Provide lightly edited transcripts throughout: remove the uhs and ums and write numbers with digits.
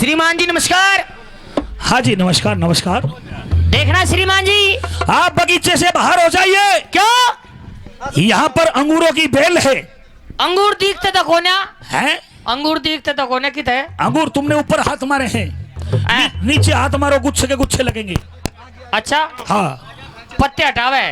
श्रीमान जी नमस्कार। हाँ जी नमस्कार नमस्कार। देखना श्रीमान जी, आप बगीचे से बाहर हो जाइए। क्यों? यहाँ पर अंगूरों की बेल है। अंगूर दिखते तो कोना हैं? अंगूर दिखते तो कोने की थे। अंगूर तुमने ऊपर हाथ मारे हैं, नीचे हाथ मारो गुच्छे के गुच्छे लगेंगे। अच्छा हाँ पत्ते हटावे।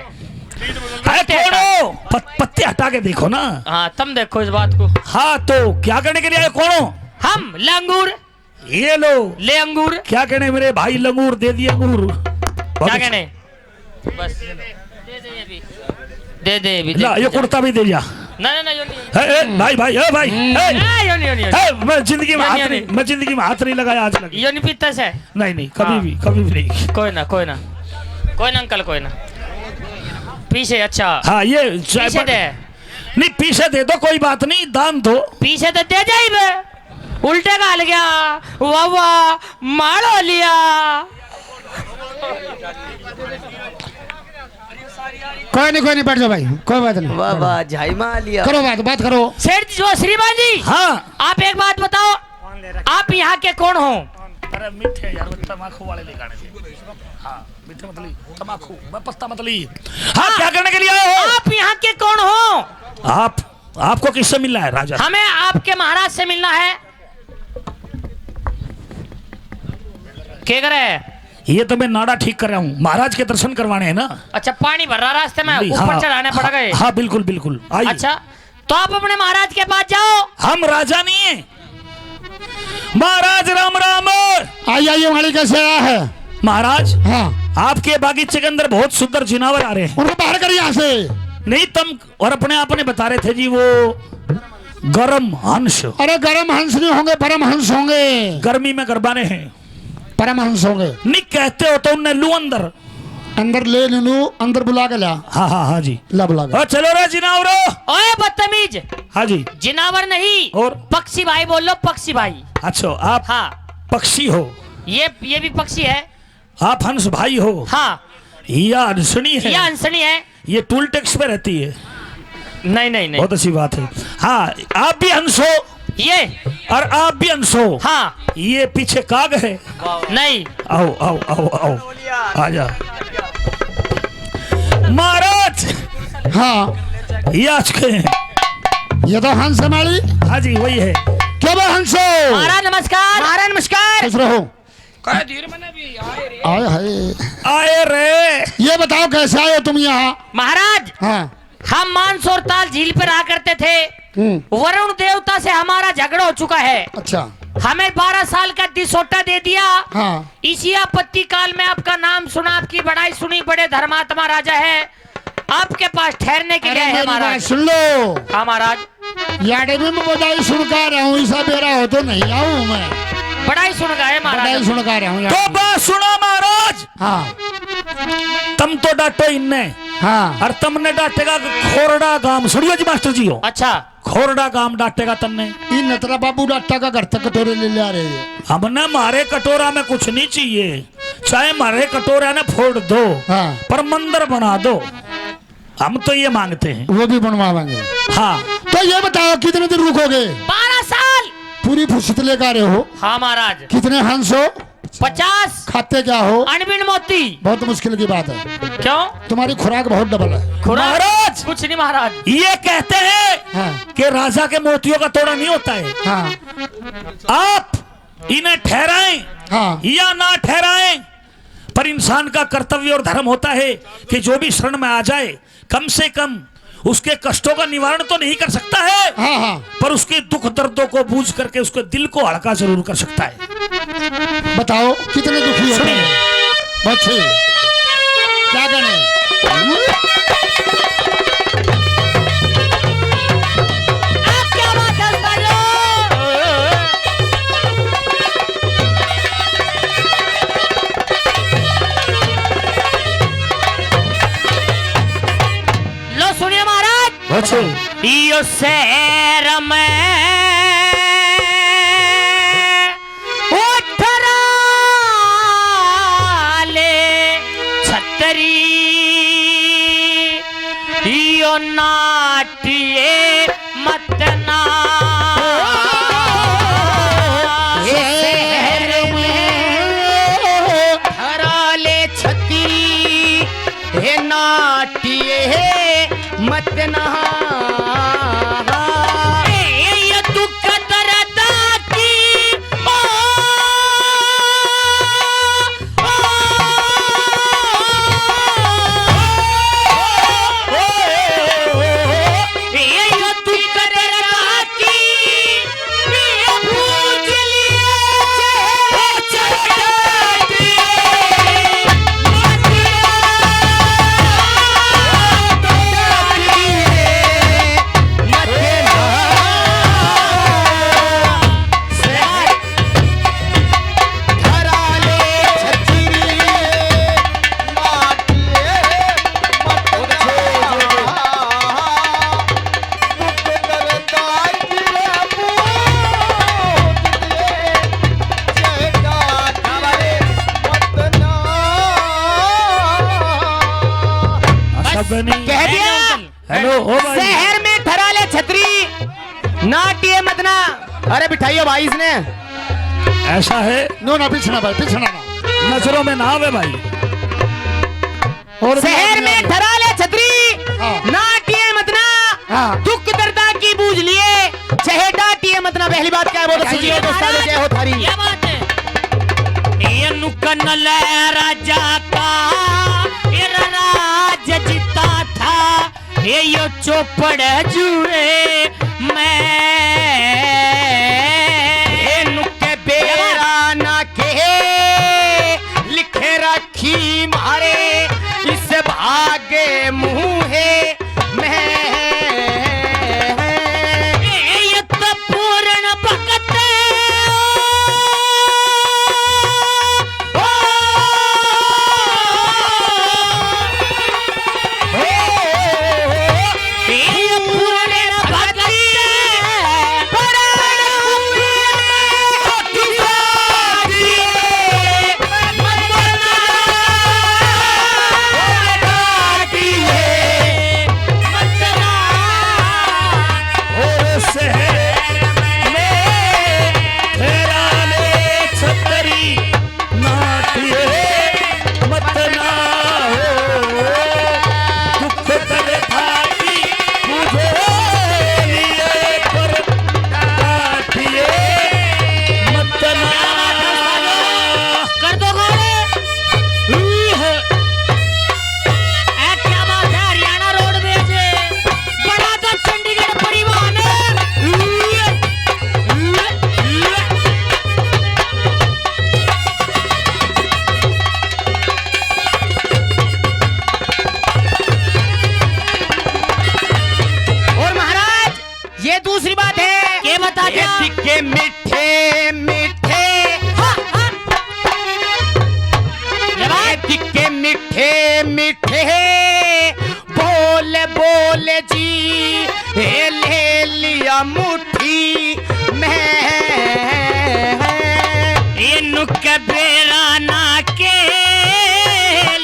पत्ते हटा के देखो ना। हाँ तुम देखो इस बात को। हाँ तो क्या करने के लिए आए? कौन हो? हम लंगूर। ये लो ले अंगूर। क्या कहने मेरे भाई लंगूर दे दिए अंगूर। क्या कहने? बस दे दे भी ला ये कुर्ता भी दे जा। नहीं नहीं नहीं भाई भाई भाई मैं जिंदगी में हाथ नहीं, मैं जिंदगी में हाथ नहीं लगाया आज लग। यो नहीं पीता से? नहीं कभी भी नहीं। कोई ना अंकल कोई ना। पीछे अच्छा हाँ ये पीछे दे। नहीं पीछे दे दो कोई बात नहीं, दान दो। पीछे तो दे जाइबे। उल्टे गाल गया वाह वाह मारो लिया। कोई नहीं बैठ जाओ भाई, कोई बात नहीं। वाह वाह झाई मार लिया। करो बात करो। सेठ जो श्रीमान जी, हाँ आप एक बात बताओ, आप यहाँ के कौन हो? अरे मीठे यार तम्बाकू वाले ले गाने थे। हाँ मीठे मतलब तम्बाकू पत्ता मतलब। हाँ क्या करने के लिए आए हो? आप यहाँ के कौन हो? आपको किससे मिलना है राजा? हमें आपके महाराज से मिलना है। क्या करे? ये तो मैं नाड़ा ठीक कर रहा हूँ, महाराज के दर्शन करवाने हैं ना। अच्छा पानी भर रहा रास्ते में, ऊपर हाँ, चढ़ाने पड़ गए। हाँ बिल्कुल आइए। अच्छा तो आप अपने महाराज के पास जाओ। हम राजा नहीं है महाराज। राम राम। आइए हमारी कैसे आया है महाराज? हाँ आपके बागीचे के अंदर बहुत सुंदर जिनावर आ रहे हैं। उनको बाहर कर यहाँ से। नहीं तुम और अपने आप ने बता रहे थे जी वो गरम हंस। अरे गरम हंस नहीं होंगे, परम हंस होंगे। गर्मी में गरबाने हैं, परम हंस होंगे। नहीं कहते हो तो उन्हें लू अंदर ले लू, अंदर बुला के ला। हाँ जी ला बुला के। चलो रे जिनावरो। ओए बदतमीज। हाँ जी जिनावर नहीं और पक्षी भाई बोल लो, पक्षी भाई। अच्छा आप हाँ पक्षी हो? ये भी पक्षी है। आप हंस भाई हो? हाँ या हंसनी है? यह हंसनी है। ये टूल टैक्स पे रहती है? नहीं बहुत अच्छी बात है। हाँ आप भी हंस हो ये, और आप भी हंस हो। हाँ ये पीछे काग है? नहीं। आओ आजा महाराज। हाँ ये आज के हैं। ये तो हंस है हमारी। हाँ जी वही है। क्यों भाई हंसो? महाराज नमस्कार। महाराज नमस्कार। खुश रहो। आए रे। ये बताओ कैसे आए हो तुम यहाँ? महाराज हाँ हम मानसौर ताल झील पर रहा करते थे। वरुण देवता से हमारा झगड़ा हो चुका है। अच्छा। हमें 12 साल का दिसोटा दे दिया। हाँ। इसी आपत्ति काल में आपका नाम सुना, आपकी बड़ाई सुनी, बड़े धर्मात्मा राजा है, आपके पास ठहरने के लिए है महाराज। सुन लो। हाँ महाराज। याडे में मैं बधाई सुनकर रहा हूँ, ऐसा बेरा हो तो नहीं आऊँ मैं। बड़ाई सुन गए महाराज। बधाई सुनकर रहा हूँ। तो बात सुनो महाराज। हाँ तुम तो डांटो इनने। हाँ और तुमने डांटेगा खोरडा गांव। सुनियो जी मास्टर जी हो। अच्छा खोरडा गांव डांटेगा तुमने। ये नतरा बाबू डाटा का घर तक कटोरे ले आ रहे हैं। हमने मारे कटोरा में कुछ नहीं चाहिए, चाहे मारे कटोरा ने फोड़ दो। हाँ। पर मंदिर बना दो, हम तो ये मांगते हैं। वो भी बनवाएंगे। हाँ तो ये बताओ कितने दिन रुकोगे? 12 साल। पूरी फुर्सत लेकर आ रहे हो? हाँ महाराज। कितने हंस हो? 50। खाते क्या हो? अनबिन मोती। बहुत मुश्किल की बात है। क्यों? तुम्हारी खुराक बहुत डबल है महाराज। कुछ नहीं महाराज। ये कहते हैं हाँ। कि राजा के मोतियों का तोड़ा नहीं होता है। हाँ। आप इन्हें ठहराएं हाँ। या ना ठहराएं, पर इंसान का कर्तव्य और धर्म होता है कि जो भी शरण में आ जाए कम से कम उसके कष्टों का निवारण तो नहीं कर सकता है। हाँ हाँ। पर उसके दुख दर्दों को बूझ करके उसके दिल को हल्का जरूर कर सकता है। बताओ कितने दुखी हो बच्चे, क्या कहने? आप क्या बात कर रहे हो? लो सुनिए महाराज। यो शहर में यो नाटिए मतना शहर नहीं। कह दिया। हेलो ओ भाई, शहर में धरा ले छतरी नाट्य मतना। अरे बिठाइए भाई इसने। ऐसा है नो ना पीछे ना भाई, पीछे ना नजरों में ना आवे भाई। और शहर में धरा ले छतरी हाँ। नाट्य मतना। हाँ। दुख दर्दा की बूझ लिए चाहे डाटिए मतना। पहली बात क्या है वो तो सुनिए दोस्तों, जय हो थारी। क्या बात है? ये नुकन ले राजा का ये राज जीता था, ये यो चौपड़ जुए मैं नुके बेरा ना के लिखे रखी मारे इस भागे मुँहे मैं। ये तो पूर्ण भगत ये पूर्ण भगत कर दो घोड़े। क्या बात है? हरियाणा रोडवेज बड़ा तो चंडीगढ़ परिवहन और महाराज ये दूसरी बात है। के बता ये दिया? दिखे मीठे मीठे ये दिखे मीठे मीठे बोले बोले जी ले लिया मुट्ठी में। ये नुक बेरा ना के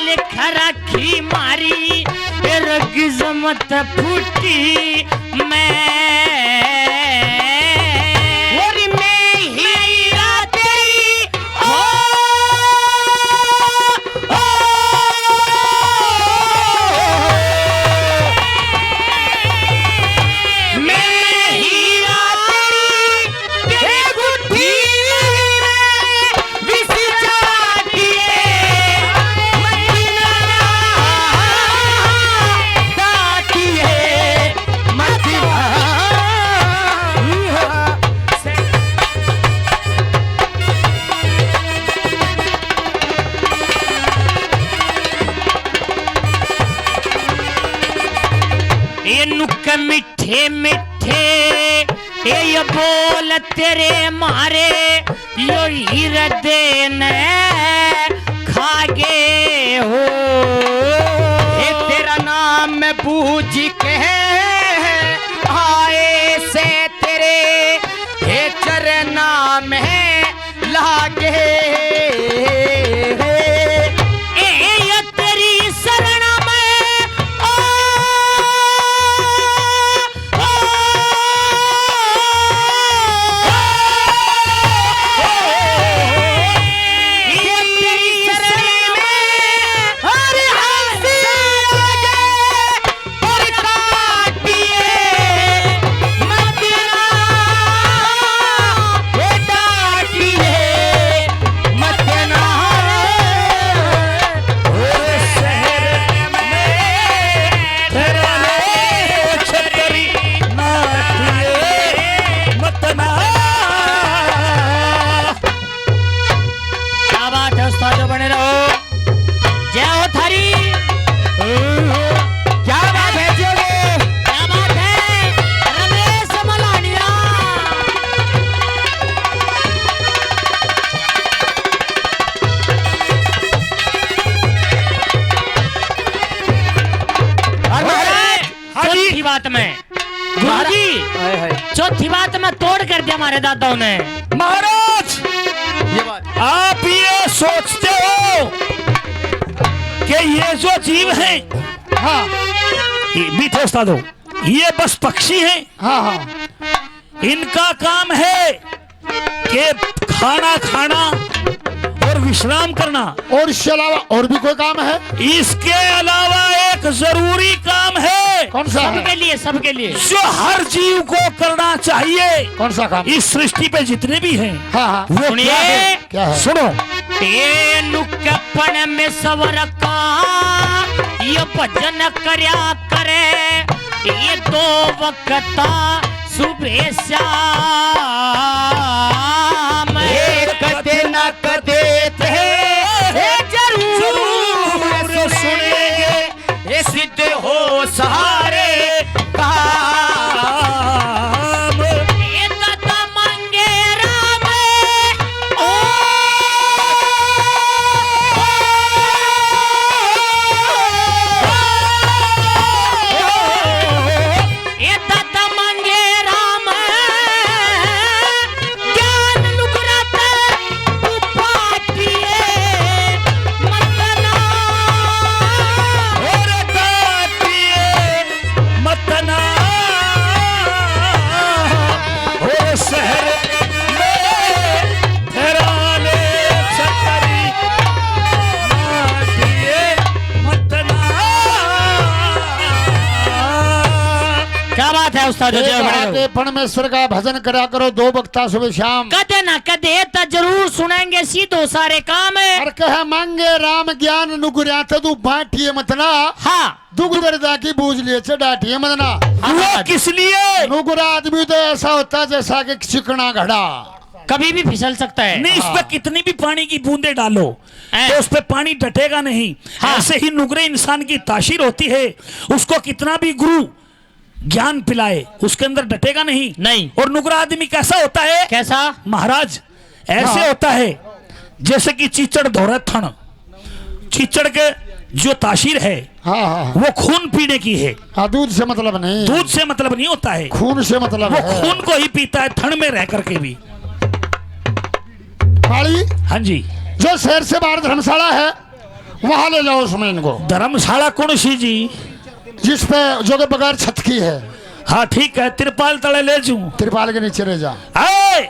लिख रखी मारी रगजमत फूटी मैं। और मैं ही तेरी हो मैं ही तेरी तेरे गुट्ठी विस जातिए मदीना दातिए मदीना। ये नुक मिठे मिठे ये बोल तेरे मारे यो हृदय ने खागे हो। ये तेरा नाम बूझ के आए से तेरे ये चरना में लागे। ये तेरी शरण में ये तेरी शरण में हर हंसी लगे और काटिए मदीना ये डाटिए मदीना। क्या बात है उस्ताद, बने रहो। जय हो थारी। क्या बात है जोगे? क्या बात है रमेश मलानिया। और महाराज चौथी बात में गुरुजी, चौथी बात में तोड़ कर दिया हमारे दादाओं ने। महाराज ये बात आप ये सोचते हो कि ये जो जीव हैं हाँ बीठे उस्तादो, ये बस पक्षी हैं। हाँ हाँ इनका काम है कि खाना खाना और विश्राम करना। और इसके अलावा और भी कोई काम है? इसके अलावा एक जरूरी काम है कौन सा है? सबके लिए, सबके लिए। जो हर जीव को करना चाहिए। कौन सा काम? इस सृष्टि पे जितने भी हैं हाँ हाँ वो सुनिए। क्या है? क्या है? सुनो, ये नुक्कपण में सवर का ये भजन करया करे, ये दो वक्ता सुबह शाम। कदे न कदे थे जरूर सुनेंगे, ये सिद्ध हो सहारे काम। ये दाता मांगे राम, ओ ये दाता मांगे राम, ज्ञान नुकरात उपाटिए मतना। और दातिए मतना, और शहर में ठहराने छतरी माटिए मतना। क्या बात है उस्ताद? एक आके परमेश्वर का भजन करा करो, दो वक्ता सुबह शाम। कदे ना कदे तो जरूर सुनेंगे, सीधो सारे काम है। और कह मांगे राम ज्ञान नुगुर्या तू बांटिए मतना, हाँ दुख दर्दा की बूझ लिए डांटिए मतना। वो किस लिए? नुगुरा आदमी तो ऐसा होता है जैसा कि चिकना घड़ा, कभी भी फिसल सकता है। नहीं, इस पे कितनी भी पानी की बूंदे डालो तो उस पे पानी डटेगा नहीं। हाँ। ऐसे ही नुगरे इंसान की तासीर होती है, उसको कितना भी गुरु ज्ञान पिलाए उसके अंदर डटेगा नहीं। नहीं। और नुगरा आदमी कैसा होता है कैसा? महाराज? ऐसे हाँ। होता है जैसे कि चीचड़ धोरे थन, चीचड़ के जो तासीर है हाँ हाँ वो खून पीने की है। हाँ, दूध से मतलब नहीं, दूध से मतलब नहीं होता है, खून से मतलब वो है। खून को ही पीता है थन में रह करके भी। माली हाँ जी, जो शहर से बाहर धर्मशाला है वहां ले जाओ उसमें इनको, धर्मशाला कौन सी जी? जिस पे जो कि बगैर छत की है, हाँ ठीक है, तिरपाल तले ले जूं। तिरपाल के नीचे ले जा। आए!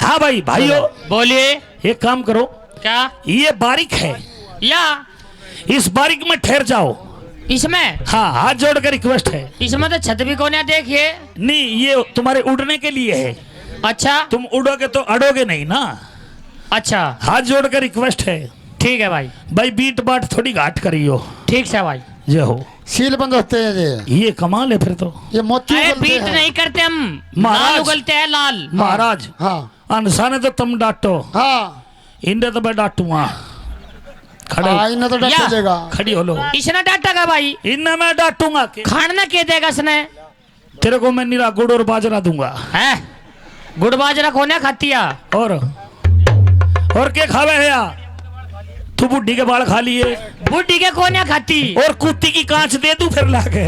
हाँ भाई भाइयों, बोलिए। एक काम करो, क्या? ये बारीक है, या इस बारीक में ठहर जाओ। इसमें? हाँ, हाथ जोड़ कर रिक्वेस्ट है। इसमें तो छत भी कौन है, देखिए। नहीं, ये तुम्हारे उड़ने के लिए है, अच्छा तुम उड़ोगे तो अड़ोगे नहीं ना। अच्छा, हाथ जोड़ कर रिक्वेस्ट है ठीक है भाई। भाई, बीट बाट थोड़ी घाट करियो। ठीक से भाई। जय हो। सील बंद होते हैं ये कमाल है फिर तो। ये मोती अरे उगलते बीट हैं। नहीं करते हम, महाराज। लाल उगलते हैं, लाल। महाराज, हाँ अनसा ने तो तुम डांटो, हाँ इन्हें तो मैं डांटूंगा। खड़े हाँ, इन्हें तो डर या। देगा। खड़ी हो लो। इसने डांटेगा भाई, इन्हें मैं डांटूंगा। खाना के देगा इसने। तेरे को मैं निरा गुड़ और बाजरा दूंगा। है गुड़ बाजरा कोने खातिया? और क्या खावे है या? तू बुढ़ी के बाल खा लिए बुढ़ी के कोने खाती? और कुत्ती की कांच दे दूं फिर लाके।